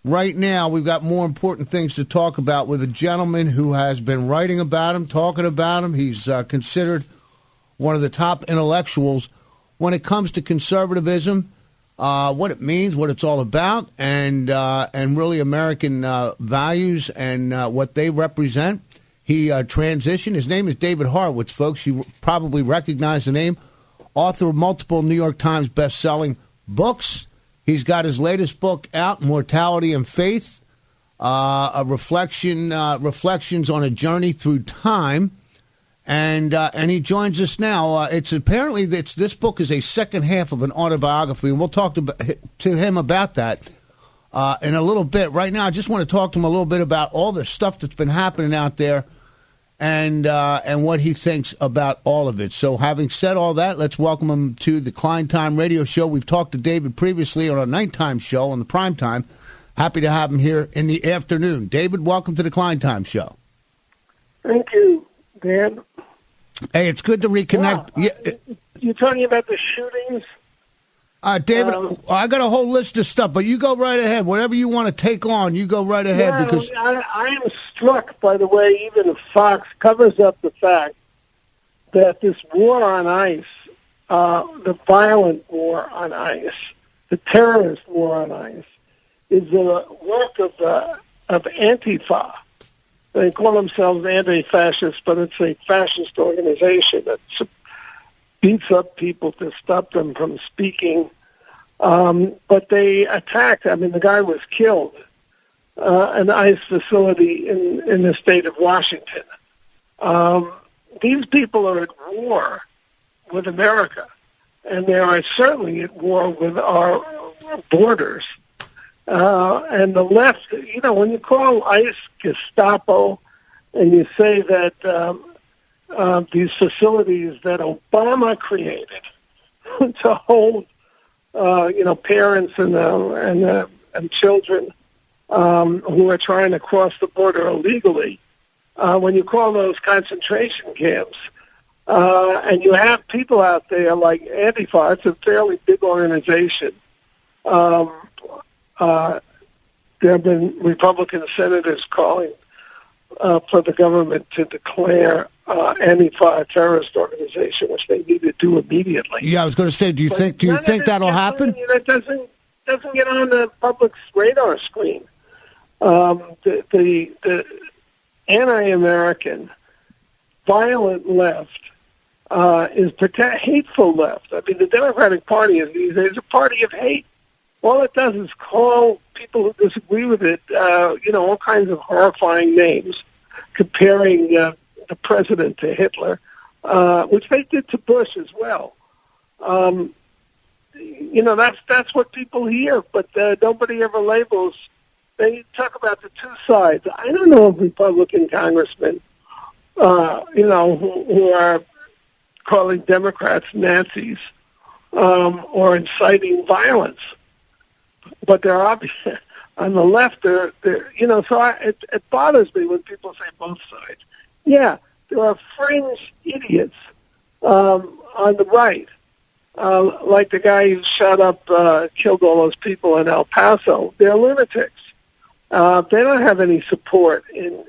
right now we've got more important things to talk about with a gentleman who has been writing about him, talking about him. He's considered one of the top intellectuals when it comes to conservatism, what it means, what it's all about, and really American values and what they represent. He transitioned. His name is David Horowitz, folks. You probably recognize the name. Author of multiple New York Times best-selling books. He's got his latest book out, Mortality and Faith, a reflections on a journey through time, and he joins us now. This book is a second half of an autobiography, and we'll talk to him about that in a little bit. Right now, I just want to talk to him a little bit about all the stuff that's been happening out there, and what he thinks about all of it. So having said all that, let's welcome him to the Klein Time radio show. We've talked to David previously on our nighttime show on the prime time. Happy to have him here in the afternoon. David, welcome to the Klein Time show. Thank you, Dan. Hey, it's good to reconnect. You're talking about the shootings? David, I got a whole list of stuff, but you go right ahead. Whatever you want to take on, you go right ahead. Yeah, because I am struck by the way even Fox covers up the fact that this war on ICE, the violent war on ICE, the terrorist war on ICE, is the work of Antifa. They call themselves anti-fascist, but it's a fascist organization that beats up people to stop them from speaking. But they attacked. I mean, the guy was killed. An ICE facility in the state of Washington. These people are at war with America, and they are certainly at war with our borders. And the left, when you call ICE Gestapo and you say that these facilities that Obama created to hold, parents and children who are trying to cross the border illegally, when you call those concentration camps, and you have people out there like Antifa, it's a fairly big organization. There have been Republican senators calling for the government to declare Antifa a terrorist organization, which they need to do immediately. Yeah, I was going to say, do you think that'll happen? That doesn't get on the public's radar screen. The anti-American, violent left is hateful left. I mean, the Democratic Party is a party of hate. All it does is call people who disagree with it, all kinds of horrifying names, comparing the president to Hitler, which they did to Bush as well. That's what people hear, but nobody ever labels. They talk about the two sides. I don't know if Republican congressmen, who are calling Democrats Nazis or inciting violence. But they're obvious on the left. So it bothers me when people say both sides. Yeah, there are fringe idiots on the right, like the guy who shot up, killed all those people in El Paso. They're lunatics. They don't have any support in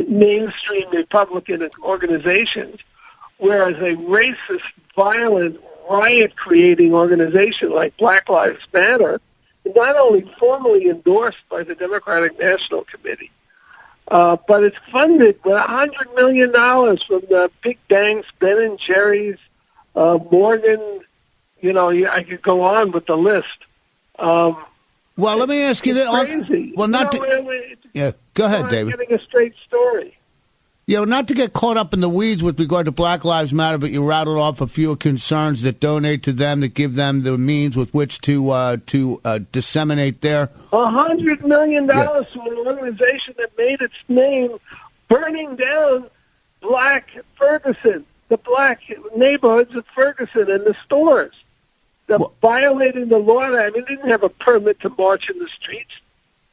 mainstream Republican organizations, whereas a racist, violent, riot-creating organization like Black Lives Matter is not only formally endorsed by the Democratic National Committee, but it's funded with $100 million from the big banks, Ben & Jerry's, Morgan. I could go on with the list. Well, let me ask you this. Crazy. Well, go ahead, David. Getting a straight story. Not to get caught up in the weeds with regard to Black Lives Matter, but you rattled off a few concerns that donate to them, that give them the means with which to disseminate their $100 million to an organization that made its name burning down Black Ferguson, the black neighborhoods of Ferguson and the stores. Violating the law. I mean, they didn't have a permit to march in the streets.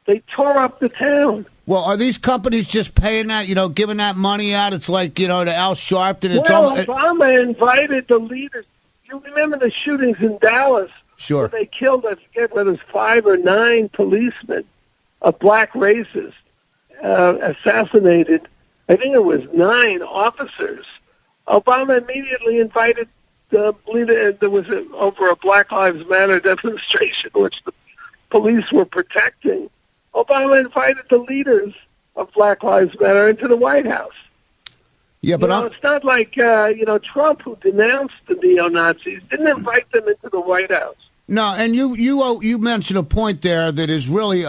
They tore up the town. Well, are these companies just paying that, giving that money out? It's like, to Al Sharpton. Obama invited the leaders. You remember the shootings in Dallas Sure. where they killed, I forget whether it was 5 or 9 policemen of black races, assassinated, I think it was 9 officers. Obama immediately invited there was over a Black Lives Matter demonstration, which the police were protecting. Obama invited the leaders of Black Lives Matter into the White House. Yeah, but it's not like Trump, who denounced the neo-Nazis, didn't invite them into the White House. No, and you mentioned a point there that is really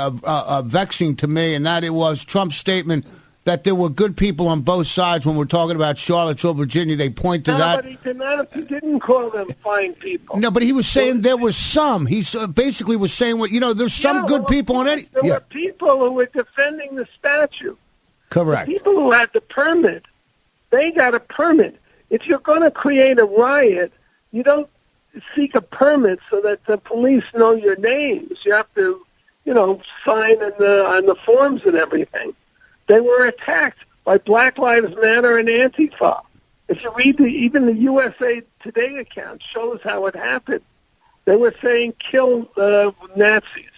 vexing to me, and that it was Trump's statement that there were good people on both sides when we're talking about Charlottesville, Virginia. They point to that. But he didn't call them fine people. No, but he was saying there were some. He basically was saying, there's some good people on any. There were people who were defending the statue. Correct. The people who had the permit, they got a permit. If you're going to create a riot, you don't seek a permit so that the police know your names. You have to, sign on the forms and everything. They were attacked by Black Lives Matter and Antifa. If you read even the USA Today account shows how it happened. They were saying kill the Nazis.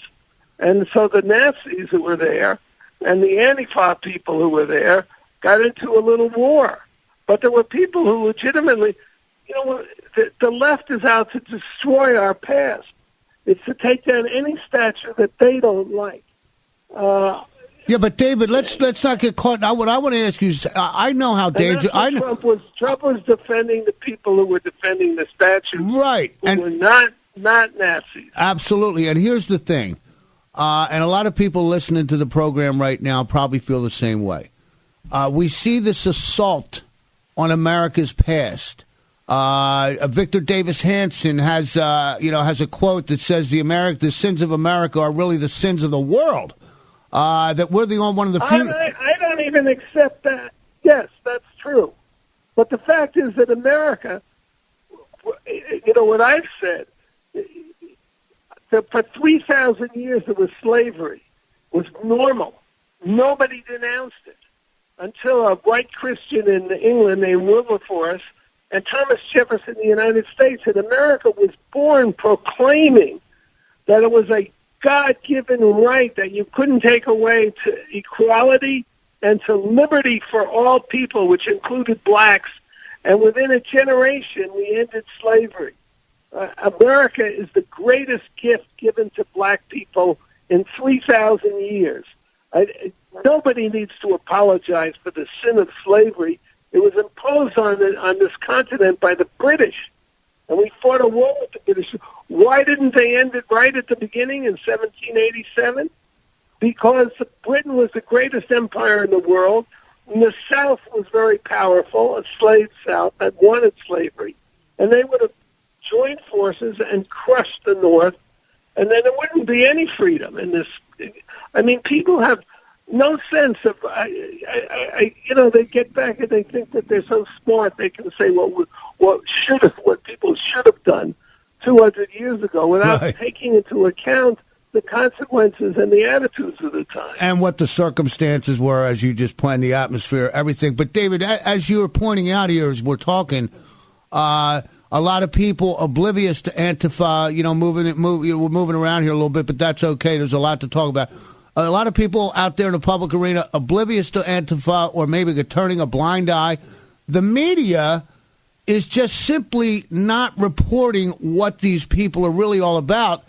And so the Nazis who were there and the Antifa people who were there got into a little war. But there were people who legitimately, the left is out to destroy our past. It's to take down any statue that they don't like. Yeah, but David, let's not get caught. Now, what I want to ask you is, I know how dangerous. Trump was defending the people who were defending the statue, right? Who were not Nazis. Absolutely. And here's the thing, and a lot of people listening to the program right now probably feel the same way. We see this assault on America's past. Victor Davis Hanson has a quote that says the sins of America are really the sins of the world. That we're the only one of the few. I don't even accept that. Yes, that's true. But the fact is that America, what I've said, that for 3,000 years it was slavery, was normal. Nobody denounced it until a white Christian in England named Wilberforce and Thomas Jefferson in the United States. And America was born proclaiming that it was a God-given right that you couldn't take away, to equality and to liberty for all people, which included blacks. And within a generation, we ended slavery. America is the greatest gift given to black people in 3,000 years. Nobody needs to apologize for the sin of slavery. It was imposed on this continent by the British. And we fought a war with the British. Why didn't they end it right at the beginning in 1787? Because Britain was the greatest empire in the world, and the South was very powerful, a slave South that wanted slavery. And they would have joined forces and crushed the North, and then there wouldn't be any freedom in this. I mean, people have no sense of, they get back and they think that they're so smart they can say what people should have done 200 years ago without taking into account the consequences and the attitudes of the time. And what the circumstances were as you just planned the atmosphere, everything. But, David, as you were pointing out here as we're talking, a lot of people oblivious to Antifa, we're moving around here a little bit, but that's okay. There's a lot to talk about. A lot of people out there in the public arena oblivious to Antifa or maybe turning a blind eye. The media is just simply not reporting what these people are really all about.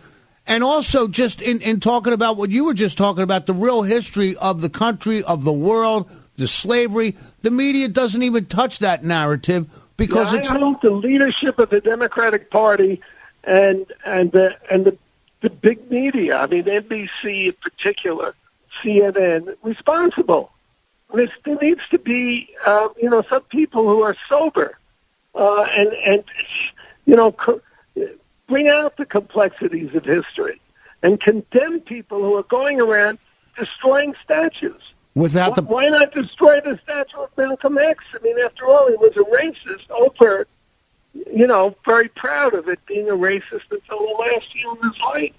And also just in talking about what you were just talking about, the real history of the country, of the world, the slavery, the media doesn't even touch that narrative because I hope the leadership of the Democratic Party and the big media, I mean, NBC in particular, CNN, responsible. There needs to be, some people who are sober and bring out the complexities of history and condemn people who are going around destroying statues. Why not destroy the statue of Malcolm X? I mean, after all, he was a racist, overt, very proud of it being a racist until the last year of his life.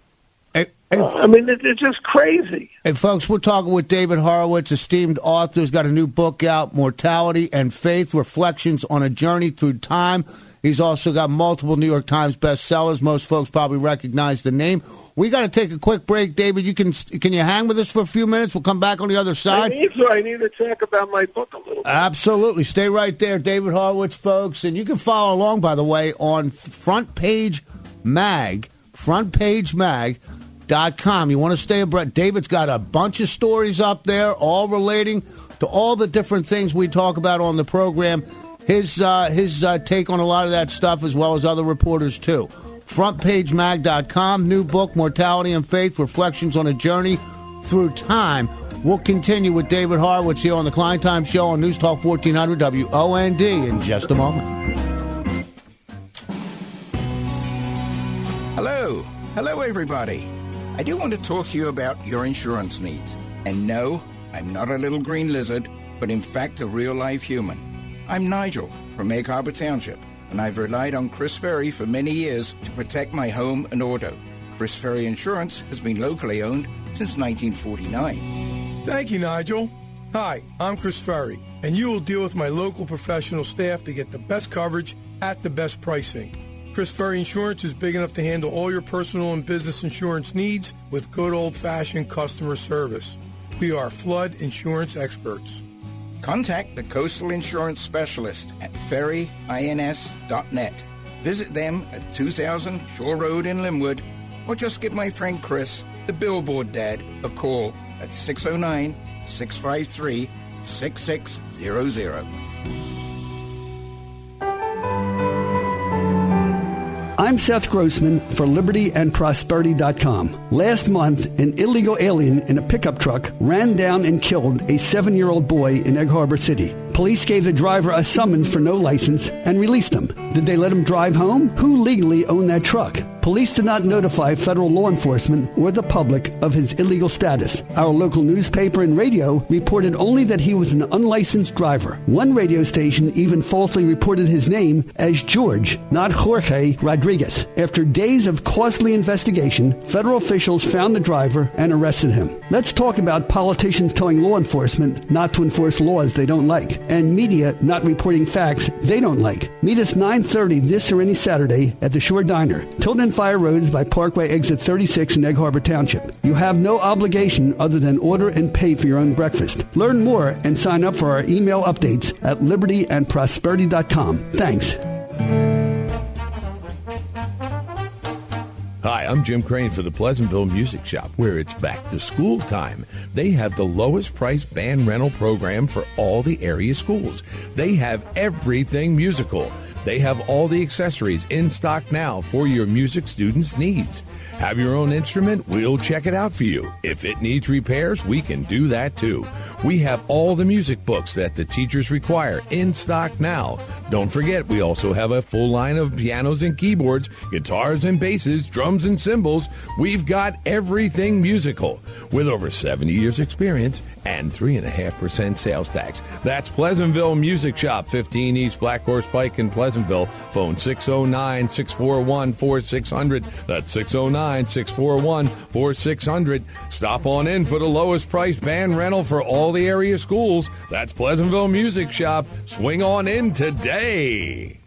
It's just crazy. Hey, folks, we're talking with David Horowitz, esteemed author. He's got a new book out, Mortality and Faith, Reflections on a Journey Through Time. He's also got multiple New York Times bestsellers. Most folks probably recognize the name. We got to take a quick break, David. Can you hang with us for a few minutes? We'll come back on the other side. I need to talk about my book a little bit. Absolutely. Stay right there, David Horowitz, folks. And you can follow along, by the way, on frontpagemag.com. You want to stay abreast. David's got a bunch of stories up there, all relating to all the different things we talk about on the program. His take on a lot of that stuff, as well as other reporters, too. FrontPageMag.com, new book, Mortality and Faith, Reflections on a Journey Through Time. We'll continue with David Horowitz here on the Klein Time Show on News Talk 1400 WOND in just a moment. Hello, everybody. I do want to talk to you about your insurance needs. And no, I'm not a little green lizard, but in fact a real-life human. I'm Nigel from Egg Harbor Township, and I've relied on Chris Ferry for many years to protect my home and auto. Chris Ferry Insurance has been locally owned since 1949. Thank you, Nigel. Hi, I'm Chris Ferry, and you will deal with my local professional staff to get the best coverage at the best pricing. Chris Ferry Insurance is big enough to handle all your personal and business insurance needs with good old-fashioned customer service. We are flood insurance experts. Contact the Coastal Insurance Specialist at ferryins.net. Visit them at 2000 Shore Road in Linwood, or just give my friend Chris, the Billboard Dad, a call at 609-653-6600. I'm Seth Grossman for LibertyAndProsperity.com. Last month, an illegal alien in a pickup truck ran down and killed a 7-year-old boy in Egg Harbor City. Police gave the driver a summons for no license and released him. Did they let him drive home? Who legally owned that truck? Police did not notify federal law enforcement or the public of his illegal status. Our local newspaper and radio reported only that he was an unlicensed driver. One radio station even falsely reported his name as George, not Jorge Rodriguez. After days of costly investigation, federal officials found the driver and arrested him. Let's talk about politicians telling law enforcement not to enforce laws they don't like, and media not reporting facts they don't like. Meet us 9:30 this or any Saturday at the Shore Diner, Tilden Fire Roads by Parkway Exit 36 in Egg Harbor Township. You have no obligation other than order and pay for your own breakfast. Learn more and sign up for our email updates at libertyandprosperity.com. Thanks. Hi, I'm Jim Crane for the Pleasantville Music Shop, where it's back to school time. They have the lowest price band rental program for all the area schools. They have everything musical. They have all the accessories in stock now for your music students' needs. Have your own instrument? We'll check it out for you. If it needs repairs, we can do that too. We have all the music books that the teachers require in stock now. Don't forget, we also have a full line of pianos and keyboards, guitars and basses, drums and cymbals. We've got everything musical with over 70 years experience and 3.5% sales tax. That's Pleasantville Music Shop, 15 East Black Horse Pike in Pleasantville. Phone 609-641-4600. That's 609-641-4600. Stop on in for the lowest price band rental for all the area schools. That's Pleasantville Music Shop. Swing on in today.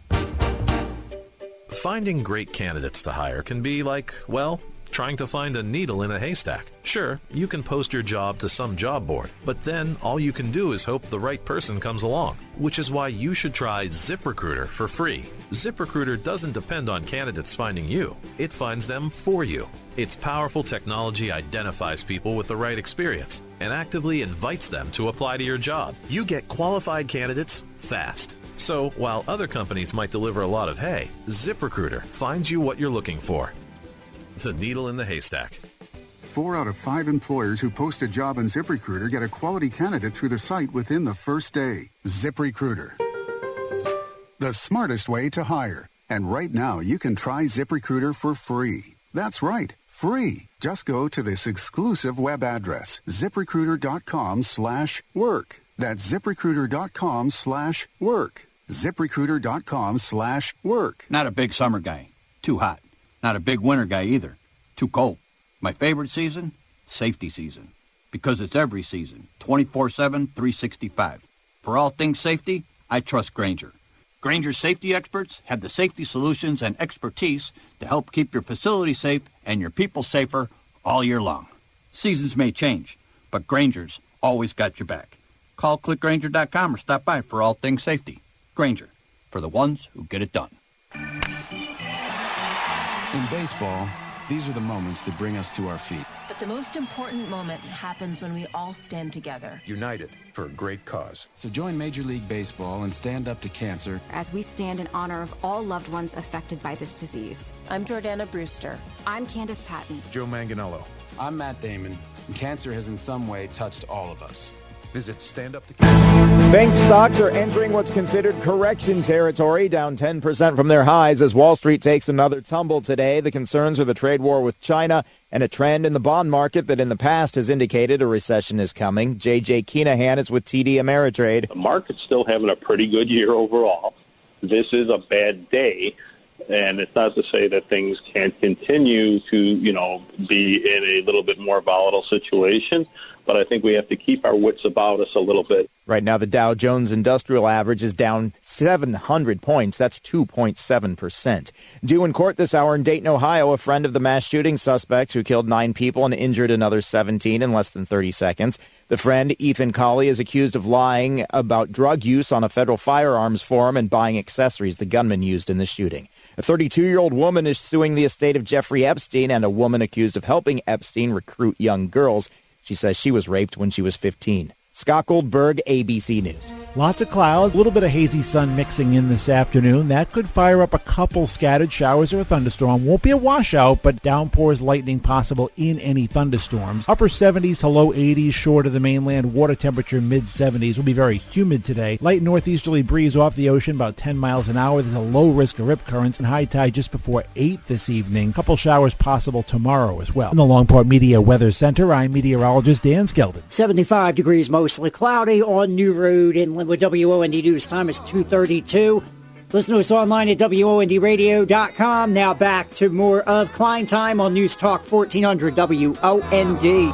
Finding great candidates to hire can be like, well, trying to find a needle in a haystack. Sure, you can post your job to some job board, but then all you can do is hope the right person comes along, which is why you should try ZipRecruiter for free. ZipRecruiter doesn't depend on candidates finding you. It finds them for you. Its powerful technology identifies people with the right experience and actively invites them to apply to your job. You get qualified candidates fast. So while other companies might deliver a lot of hay, ZipRecruiter finds you what you're looking for. The needle in the haystack. 4 out of 5 employers who post a job on ZipRecruiter get a quality candidate through the site within the first day. ZipRecruiter, the smartest way to hire. And right now, you can try ZipRecruiter for free. That's right, free. Just go to this exclusive web address, ZipRecruiter.com/work. That's ZipRecruiter.com/work. ZipRecruiter.com/work. Not a big summer guy. Too hot. Not a big winter guy either. Too cold. My favorite season? Safety season. Because it's every season, 24/7, 365. For all things safety, I trust Grainger. Granger's safety experts have the safety solutions and expertise to help keep your facility safe and your people safer all year long. Seasons may change, but Granger's always got your back. Call clickgranger.com or stop by for all things safety. Granger, for the ones who get it done. In baseball, these are the moments that bring us to our feet. But the most important moment happens when we all stand together. United for a great cause. So join Major League Baseball and stand up to cancer as we stand in honor of all loved ones affected by this disease. I'm Jordana Brewster. I'm Candace Patton. Joe Manganiello. I'm Matt Damon, and cancer has in some way touched all of us. Visit standuptocancer. Bank stocks are entering what's considered correction territory, down 10% from their highs as Wall Street takes another tumble today. The concerns are the trade war with China and a trend in the bond market that in the past has indicated a recession is coming. J.J. Keenahan is with TD Ameritrade. The market's still having a pretty good year overall. This is a bad day, and it's not to say that things can't continue to, be in a little bit more volatile situation. But I think we have to keep our wits about us a little bit. Right now, the Dow Jones Industrial Average is down 700 points. That's 2.7%. Due in court this hour in Dayton, Ohio, a friend of the mass shooting suspect who killed 9 people and injured another 17 in less than 30 seconds. The friend, Ethan Colley, is accused of lying about drug use on a federal firearms forum and buying accessories the gunman used in the shooting. A 32-year-old woman is suing the estate of Jeffrey Epstein and a woman accused of helping Epstein recruit young girls. She says she was raped when she was 15. Scott Goldberg, ABC News. Lots of clouds, a little bit of hazy sun mixing in this afternoon. That could fire up a couple scattered showers or a thunderstorm. Won't be a washout, but downpours, lightning possible in any thunderstorms. Upper 70s to low 80s short of the mainland. Water temperature mid-70s. Will be very humid today. Light northeasterly breeze off the ocean about 10 miles an hour. There's a low risk of rip currents and high tide just before 8 this evening. Couple showers possible tomorrow as well. In the Longport Media Weather Center, I'm meteorologist Dan Skeldon. 75 degrees, mostly cloudy on New Road in Linwood. WOND News time is 2:32. Listen to us online at WONDradio.com. Now back to more of Klein Time on News Talk 1400 WOND.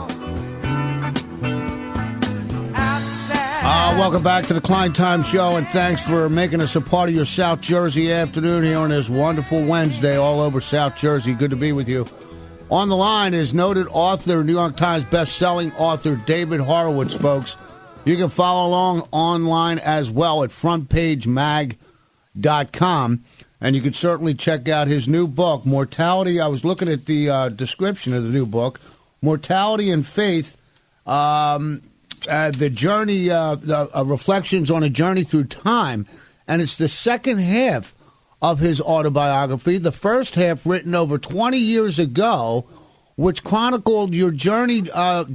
Welcome back to the Klein Time Show, and thanks for making us a part of your South Jersey afternoon here on this wonderful Wednesday all over South Jersey. Good to be with you. On the line is noted author, New York Times best-selling author David Horowitz, folks. You can follow along online as well at frontpagemag.com, and you can certainly check out his new book, Mortality. I was looking at the description of the new book, Mortality and Faith, the journey, reflections on a journey through time, and it's the second half of his autobiography, the first half written over 20 years ago, which chronicled your journey,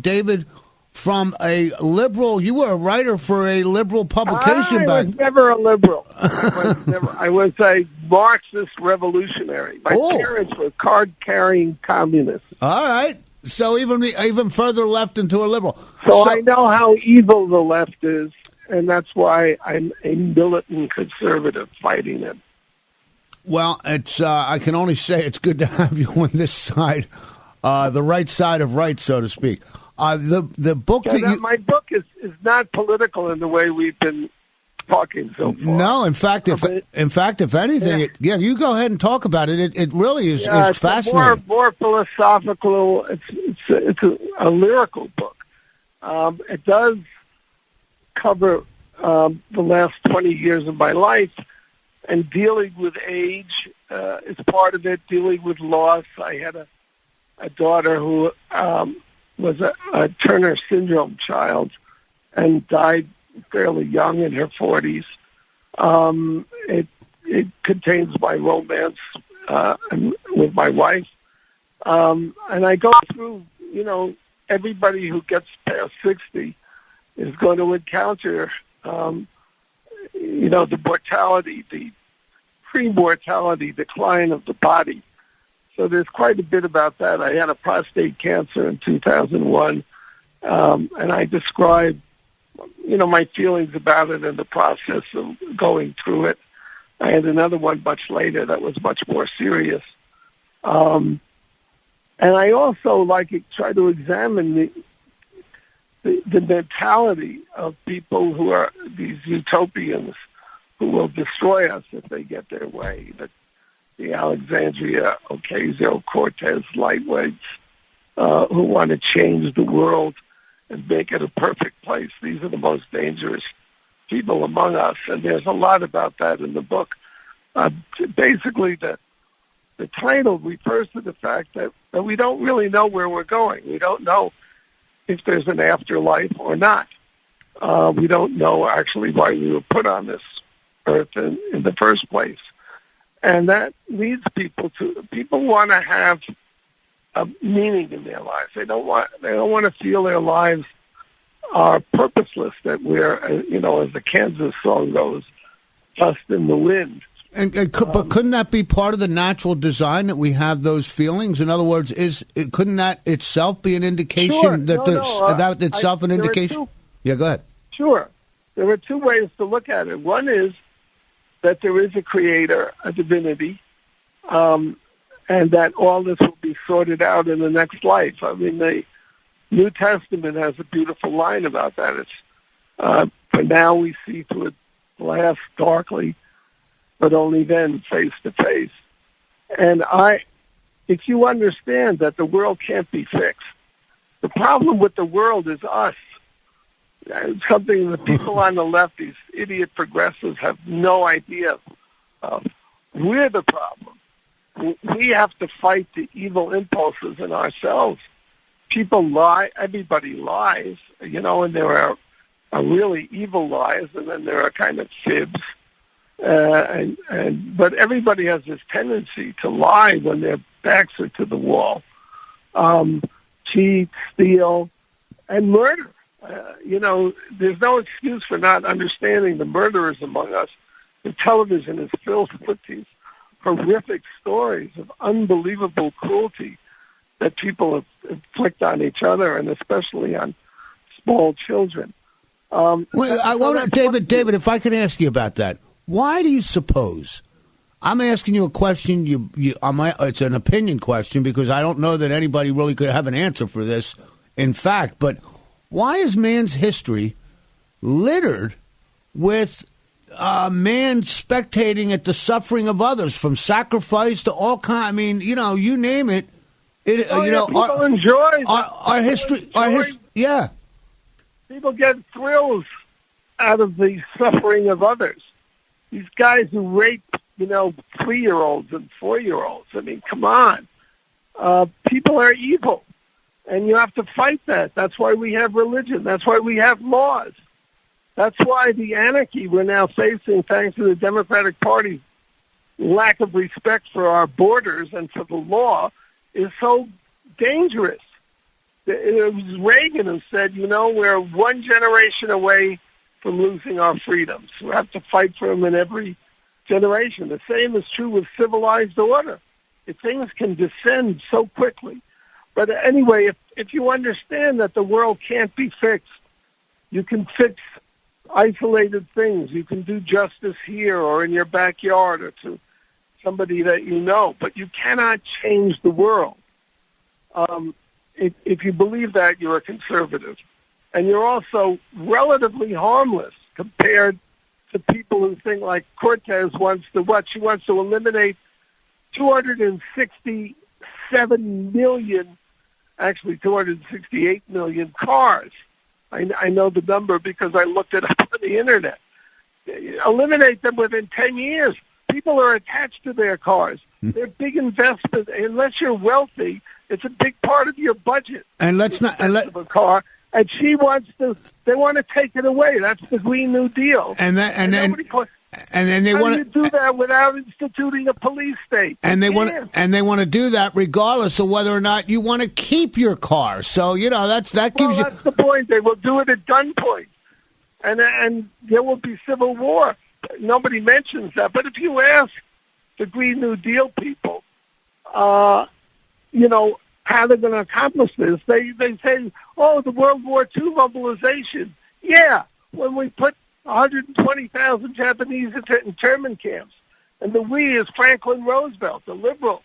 David, from a liberal. You were a writer for a liberal publication back. I was never a liberal. I was a Marxist revolutionary. My parents were card-carrying communists. All right. So even further left into a liberal. So I know how evil the left is, and that's why I'm a militant conservative fighting it. Well, it's I can only say it's good to have you on this side, the right side of right, so to speak. The book my book is not political in the way we've been talking so far. No, in fact, if anything, you go ahead and talk about it. It really is it's fascinating. More philosophical. It's a lyrical book. It does cover the last 20 years of my life, and dealing with age is part of it. Dealing with loss. I had a daughter who was a Turner syndrome child and died fairly young in her 40s. It contains my romance with my wife. And I go through, everybody who gets past 60 is going to encounter, the mortality, the pre-mortality decline of the body. So there's quite a bit about that. I had a prostate cancer in 2001, and I described, my feelings about it and the process of going through it. I had another one much later that was much more serious. And I also try to examine the mentality of people who are these utopians who will destroy us if they get their way. The Alexandria Ocasio-Cortez lightweights who want to change the world and make it a perfect place. These are the most dangerous people among us, and there's a lot about that in the book. Basically, the title refers to the fact that we don't really know where we're going. We don't know if there's an afterlife or not. We don't know actually why we were put on this earth in the first place. And that leads people want to have a meaning in their lives. They don't want to feel their lives are purposeless, that we're, as the Kansas song goes, dust in the wind. But couldn't that be part of the natural design that we have those feelings? In other words, couldn't that itself be an indication that itself an indication? Yeah, go ahead. Sure. There are two ways to look at it. One is that there is a creator, a divinity, and that all this will be sorted out in the next life. I mean, the New Testament has a beautiful line about that. It's, for now we see through a glass darkly, but only then face to face. And if you understand that the world can't be fixed, the problem with the world is us. It's something the people on the left, these idiot progressives, have no idea of. We're the problem. We have to fight the evil impulses in ourselves. People lie. Everybody lies, and there are really evil lies, and then there are kind of fibs. But everybody has this tendency to lie when their backs are to the wall. Cheat, steal, and murder. There's no excuse for not understanding the murderers among us. The television is filled with these horrific stories of unbelievable cruelty that people inflict on each other, and especially on small children. David, if I could ask you about that. Why do you suppose? I'm asking you a question. It's an opinion question because I don't know that anybody really could have an answer for this. In fact, but why is man's history littered with man spectating at the suffering of others, from sacrifice to all kind? I mean, you name it. People enjoy our history. Yeah. People get thrills out of the suffering of others. These guys who rape, 3-year-olds and 4-year-olds. I mean, come on. People are evil, and you have to fight that. That's why we have religion. That's why we have laws. That's why the anarchy we're now facing, thanks to the Democratic Party's lack of respect for our borders and for the law, is so dangerous. It was Reagan who said, we're one generation away from losing our freedoms. We have to fight for them in every generation. The same is true with civilized order. Things can descend so quickly. But anyway, if you understand that the world can't be fixed, you can fix isolated things. You can do justice here or in your backyard or to somebody that you know, but you cannot change the world. If you believe that, you're a conservative. And you're also relatively harmless compared to people who think like Cortez wants to what? She wants to eliminate 267 million, actually 268 million cars. I know the number because I looked it up on the Internet. Eliminate them within 10 years. People are attached to their cars. They're big investments. Unless you're wealthy, it's a big part of your budget. And let's not... a car. And she wants to. They want to take it away. That's the Green New Deal. And then they want to do that without instituting a police state. And they want to do that regardless of whether or not you want to keep your car. So that gives you. That's the point. They will do it at gunpoint, and there will be civil war. Nobody mentions that. But if you ask the Green New Deal people, how they're going to accomplish this, they say, the World War II mobilization. Yeah, when we put 120,000 Japanese in internment camps. And the we is Franklin Roosevelt, the liberal,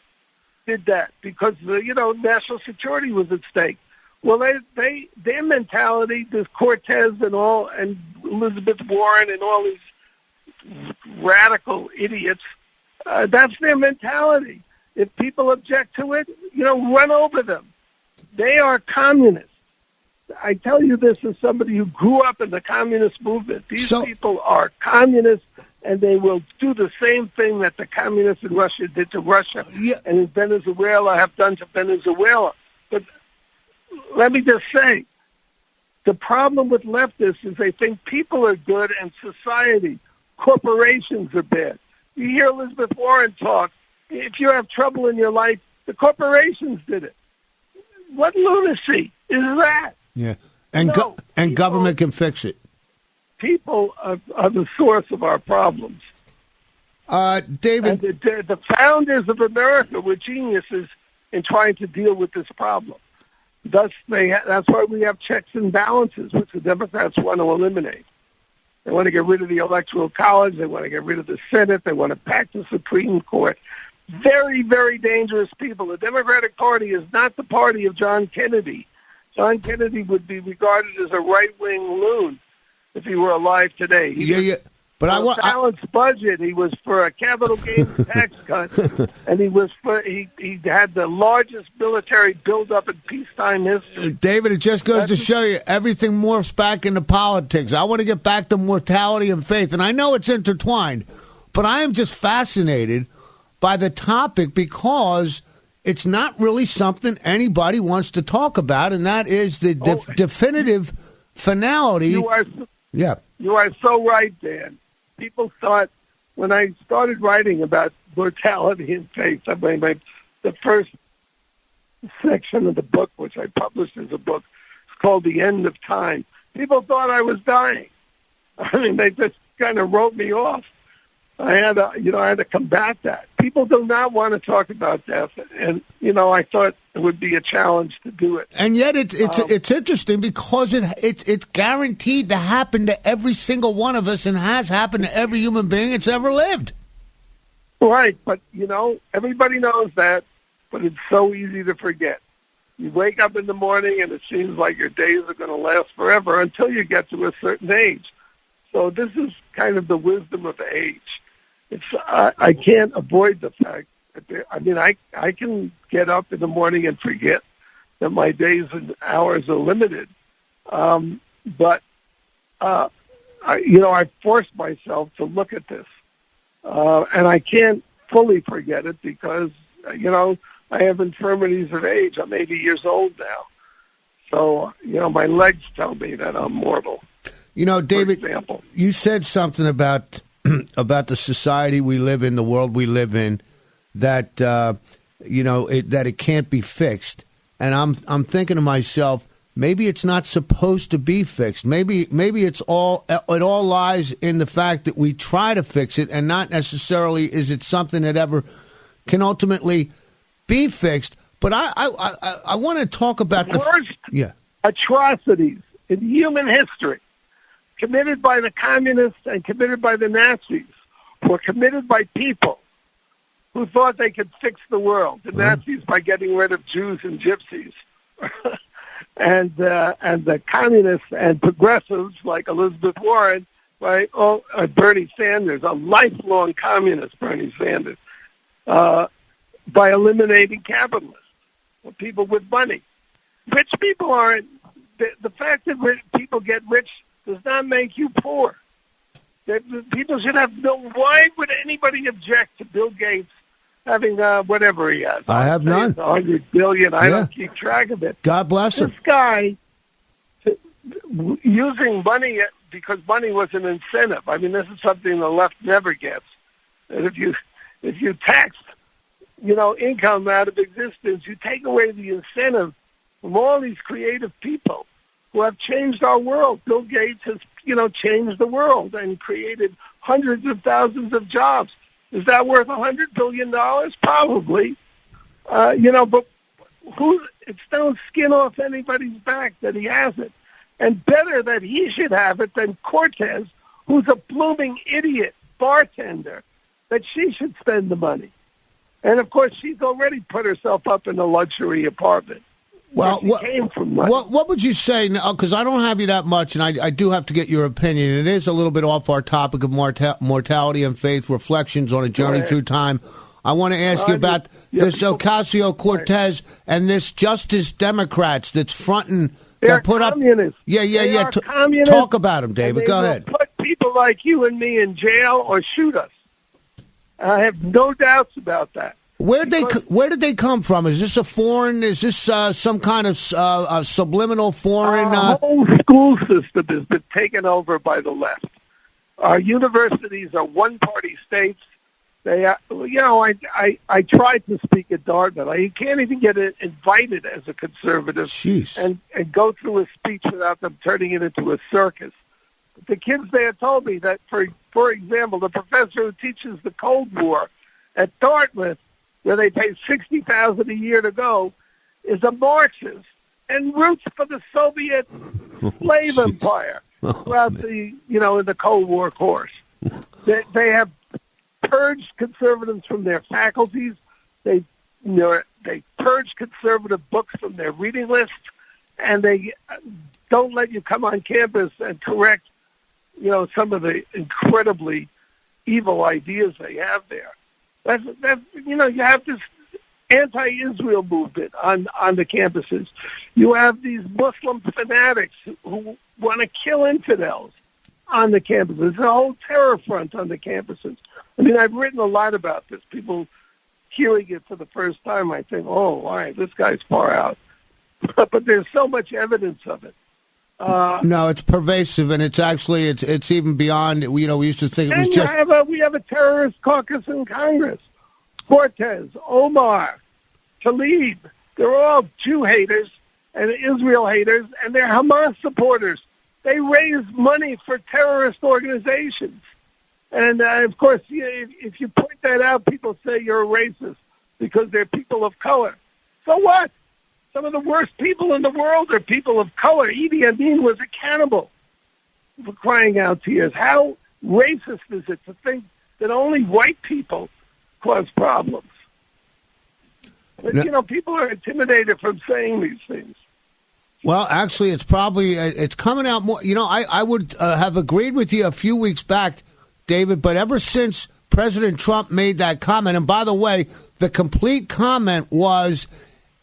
did that because, national security was at stake. Well, their mentality, this Cortez and Elizabeth Warren and all these radical idiots. That's their mentality. If people object to it, run over them. They are communists. I tell you this as somebody who grew up in the communist movement. These people are communists, and they will do the same thing that the communists in Russia did to Russia and in Venezuela have done to Venezuela. But let me just say, the problem with leftists is they think people are good and society, corporations are bad. You hear Elizabeth Warren talk. If you have trouble in your life, the corporations did it. What lunacy is that? Yeah, and government can fix it. People are the source of our problems. David, and the founders of America were geniuses in trying to deal with this problem. Thus, that's why we have checks and balances, which the Democrats want to eliminate. They want to get rid of the Electoral College. They want to get rid of the Senate. They want to pack the Supreme Court. Very, very dangerous people. The Democratic Party is not the party of John Kennedy. John Kennedy would be regarded as a right-wing loon if he were alive today. But a balanced budget. He was for a capital gains tax cut, and he had the largest military buildup in peacetime history. David, it just goes to show you everything morphs back into politics. I want to get back to mortality and faith, and I know it's intertwined, but I am just fascinated by the topic because it's not really something anybody wants to talk about, and that is the definitive finality. You are so right, Dan. People thought when I started writing about mortality and faith, the first section of the book, which I published as a book, is called The End of Time. People thought I was dying. I mean, they just kind of wrote me off. I had to combat that. People do not want to talk about death, and I thought it would be a challenge to do it. And yet, it's interesting because it's guaranteed to happen to every single one of us, and has happened to every human being that's ever lived. Right, but everybody knows that, but it's so easy to forget. You wake up in the morning, and it seems like your days are going to last forever until you get to a certain age. So this is kind of the wisdom of age. I can't avoid the fact that I can get up in the morning and forget that my days and hours are limited. But I forced myself to look at this, and I can't fully forget it because I have infirmities of age. I'm 80 years old now, so my legs tell me that I'm mortal. David, you said something about the society we live in, the world we live in, that that it can't be fixed. And I'm thinking to myself, maybe it's not supposed to be fixed. Maybe it all lies in the fact that we try to fix it, and not necessarily is it something that ever can ultimately be fixed. But I want to talk about the worst atrocities in human history, committed by the communists and committed by the Nazis, were committed by people who thought they could fix the world. The Nazis by getting rid of Jews and gypsies, and the communists and progressives like Elizabeth Warren, right? Bernie Sanders, a lifelong communist, Bernie Sanders, by eliminating capitalists, people with money. Rich people aren't. The fact that people get rich does not make you poor. People should have no. Why would anybody object to Bill Gates having whatever he has? I have none. 100 billion. I don't keep track of it. God bless him. This guy using money because money was an incentive. I mean, this is something the left never gets. And if you tax, income out of existence, you take away the incentive from all these creative people who have changed our world. Bill Gates has, changed the world and created hundreds of thousands of jobs. Is that worth $100 billion? Probably. But it's no skin off anybody's back that he has it. And better that he should have it than Cortez, who's a blooming idiot bartender, that she should spend the money. And, of course, she's already put herself up in a luxury apartment. Well, He came from money. what would you say, because I don't have you that much, and I do have to get your opinion. It is a little bit off our topic of mortality and faith, reflections on a journey through time. I want to ask you about this Ocasio-Cortez and this Justice Democrats that's fronting. They're put communists. Up, yeah. They are communists. Talk about them, David. Go ahead. Put people like you and me in jail or shoot us. I have no doubts about that. Where did they come from? Is this a foreign? Is this some kind of subliminal foreign? Our whole school system has been taken over by the left. Our universities are one-party states. They are, I tried to speak at Dartmouth. You can't even get invited as a conservative and go through a speech without them turning it into a circus. But the kids there told me that, for example, the professor who teaches the Cold War at Dartmouth, where they pay $60,000 a year to go, is a Marxist and roots for the Soviet slave empire throughout in the Cold War course. They have purged conservatives from their faculties. They purged conservative books from their reading lists, and they don't let you come on campus and correct, some of the incredibly evil ideas they have there. You have this anti-Israel movement on the campuses. You have these Muslim fanatics who want to kill infidels on the campuses. There's a whole terror front on the campuses. I mean, I've written a lot about this. People hearing it for the first time, I think, oh, all right, this guy's far out. But there's so much evidence of it. No, it's pervasive, and it's actually it's even beyond. We used to think it was just. We have a terrorist caucus in Congress. Cortez, Omar, Tlaib, they're all Jew haters and Israel haters, and they're Hamas supporters. They raise money for terrorist organizations, and of course, if you point that out, people say you're a racist because they're people of color. So what? Some of the worst people in the world are people of color. Idi Amin was a cannibal, for crying out tears. How racist is it to think that only white people cause problems? But, people are intimidated from saying these things. Well, actually, it's probably it's coming out more. I would have agreed with you a few weeks back, David, but ever since President Trump made that comment, and by the way, the complete comment was,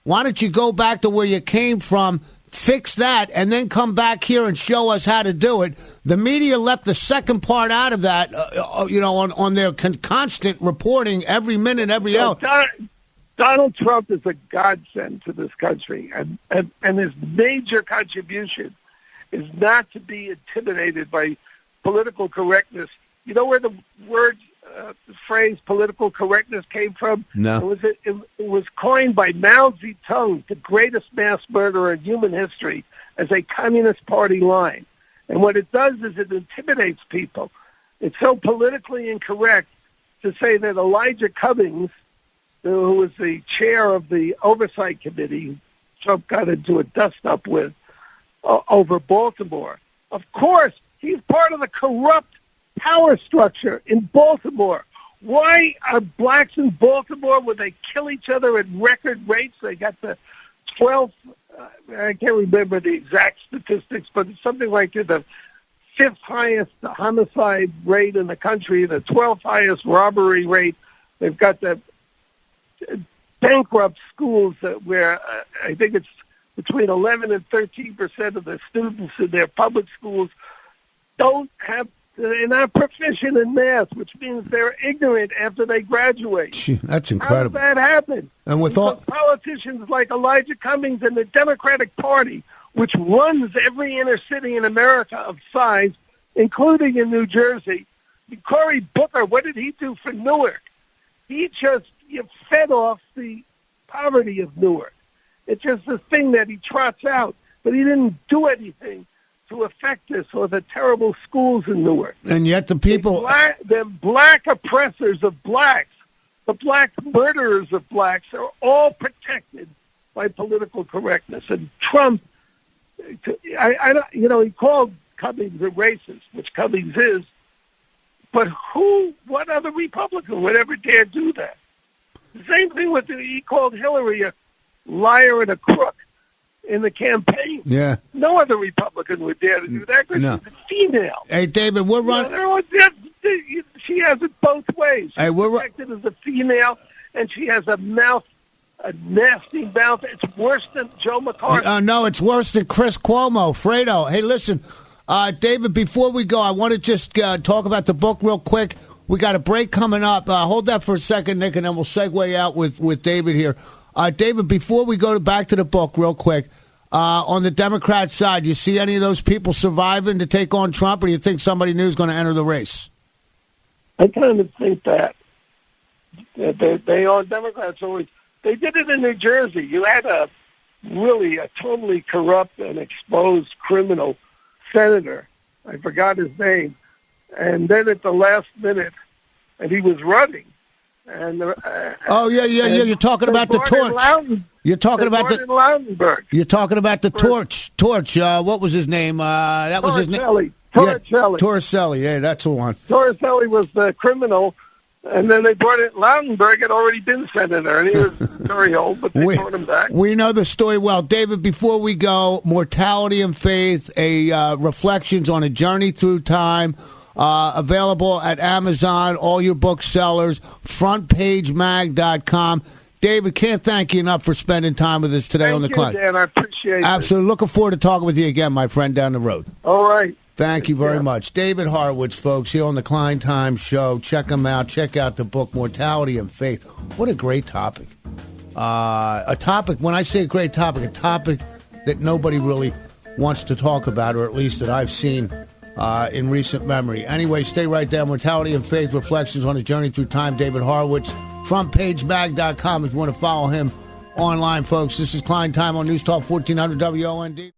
why don't you go back to where you came from, fix that, and then come back here and show us how to do it? The media left the second part out of that, on their constant reporting every minute, every hour. Donald Trump is a godsend to this country, and his major contribution is not to be intimidated by political correctness. You know where the word, the phrase political correctness came from? No. It was coined by Mao Zedong, the greatest mass murderer in human history, as a Communist Party line. And what it does is it intimidates people. It's so politically incorrect to say that Elijah Cummings, who was the chair of the Oversight Committee, Trump got into a dust-up with over Baltimore. Of course, he's part of the corrupt power structure in Baltimore. Why are blacks in Baltimore, when they kill each other at record rates, they got the 12th, I can't remember the exact statistics, but it's something like the 5th highest homicide rate in the country, the 12th highest robbery rate. They've got the bankrupt schools where I think it's between 11 and 13% of the students in their public schools they're not proficient in math, which means they're ignorant after they graduate. That's incredible. How does that happen? And with because politicians like Elijah Cummings and the Democratic Party, which runs every inner city in America of size, including in New Jersey, Cory Booker, what did he do for Newark? He just fed off the poverty of Newark. It's just a thing that he trots out, but he didn't do anything to affect this or the terrible schools in Newark. And yet the people... The black oppressors of blacks, the black murderers of blacks are all protected by political correctness. And Trump, he called Cummings a racist, which Cummings is, but what other Republican would ever dare do that? The same thing he called Hillary a liar and a crook. in the campaign. Yeah. No other Republican would dare to do that because she's a female. Hey, David, we're running. She has it both ways. Hey, She's protected as a female, and she has a mouth, a nasty mouth. It's worse than Joe McCarthy. No, it's worse than Chris Cuomo. Fredo. Hey, listen, David, before we go, I want to just talk about the book real quick. We got a break coming up. Hold that for a second, Nick, and then we'll segue out with David here. David, before we go back to the book real quick, on the Democrat side, you see any of those people surviving to take on Trump, or do you think somebody new is going to enter the race? I kind of think that they are Democrats always. They did it in New Jersey. You had a totally corrupt and exposed criminal senator. I forgot his name. And then at the last minute, and he was running. And You're talking about the torch. You're talking about the Lautenberg. You're talking about the torch. What was his name? That was his name. Torricelli. Torricelli. Yeah, that's the one. Torricelli was the criminal, and then they brought it. Lautenberg had already been senator, and he was very old, but they brought him back. We know the story well, David. Before we go, Mortality and Faith: Reflections on a Journey Through Time. Available at Amazon, all your booksellers, frontpagemag.com. David, can't thank you enough for spending time with us today on the Klein. Dan, I appreciate it. Absolutely. Looking forward to talking with you again, my friend, down the road. All right. Thank you very much. David Horowitz, folks, here on the Klein Time Show. Check him out. Check out the book, Mortality and Faith. What a great topic. A topic, when I say a great topic, a topic that nobody really wants to talk about, or at least that I've seen in recent memory. Anyway, stay right there. Mortality and Faith: Reflections on a Journey Through Time. David Horowitz. Frontpagemag.com if you want to follow him online, folks. This is Klein Time on News Talk 1400 WOND.